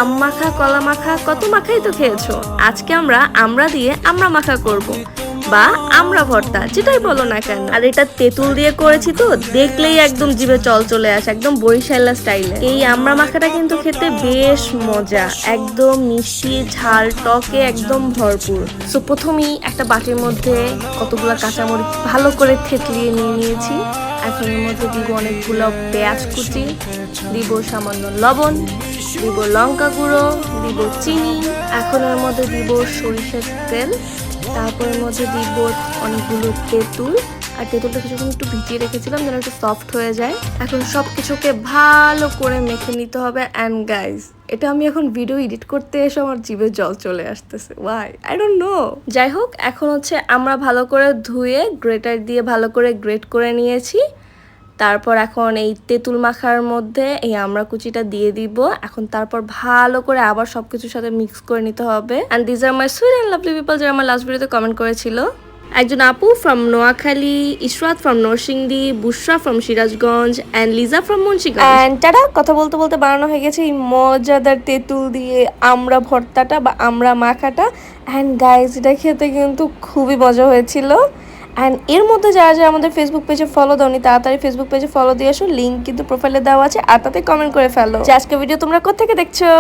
আম মাখা, কলা মাখা, কত মাখাই তো খেয়েছো। আজকে আমরা দিয়ে আমরা মাখা করব বা আমরা ভর্তা, যেটাই বলো না কেন। আর এটা তেঁতুল দিয়ে করেছি তো দেখলেই একদম জিভে চল চলে আসে, একদম বরিশালা স্টাইলে। এই আমরা মাখাটা কিন্তু খেতে বেশ মজা, একদম মিষ্টি ঝাল টকে একদম ভরপুর। সো প্রথমেই একটা বাটির মধ্যে কতগুলো কাঁচামরিচ ভালো করে থেতলিয়ে নিয়েছি। এখন এর মধ্যে দিব অনেকগুলো পেঁয়াজ কুচি, দিব সামান্য লবণ, দিব লঙ্কা গুঁড়ো, দিব চিনি। এখন এর মধ্যে দিব সরিষার তেল, তারপরের মধ্যে দিব অনেকগুলো তেঁতুল। আর তেঁতুলটা কিছুক্ষণ একটু ভিজিয়ে রেখেছিলাম যেন একটু সফট হয়ে যায়। এখন সব কিছুকে ভালো করে মেখে নিতে হবে। অ্যান্ড গাইজ, এটা আমি এখন ভিডিও এডিট করতে এসে আমার জিভে জল চলে আসতেছে, ওয়াই আই ডোন্ট নো। যাই হোক, এখন আমরা ভালো করে ধুয়ে গ্রেটার দিয়ে ভালো করে গ্রেট করে নিয়েছি। তারপর এখন এই তেঁতুল মাখার মধ্যে এই আমরা কুচিটা দিয়ে দিব। এখন তারপর ভালো করে আবার সবকিছুর সাথে মিক্স করে নিতে হবে। And this are my sweet and lovely people, যারা আমার লাস্ট ভিডিওতে কমেন্ট করেছিল। একজন আপু from Noakhali, Ishrat from Narsingdi, Bushra from Sirajganj and Liza from Munshiganj. And তারা কথা বলতে বলতে বানানো হয়ে গেছে এই মজাদার তেঁতুল দিয়ে আমরা ভর্তাটা বা আমরা মাখাটা। অ্যান্ড গাইজ, এটা খেতে কিন্তু খুবই মজা হয়েছিল। অ্যান্ড এর মধ্যে যারা যারা আমাদের ফেসবুক পেজে ফলো দাওনি, তাড়াতাড়ি ফেসবুক পেজে ফলো দিয়ে আসো, লিঙ্ক কিন্তু প্রোফাইলে দেওয়া আছে। আর তাতে কমেন্ট করে ফেলো যে আজকে ভিডিও তোমরা কোথা থেকে দেখছো।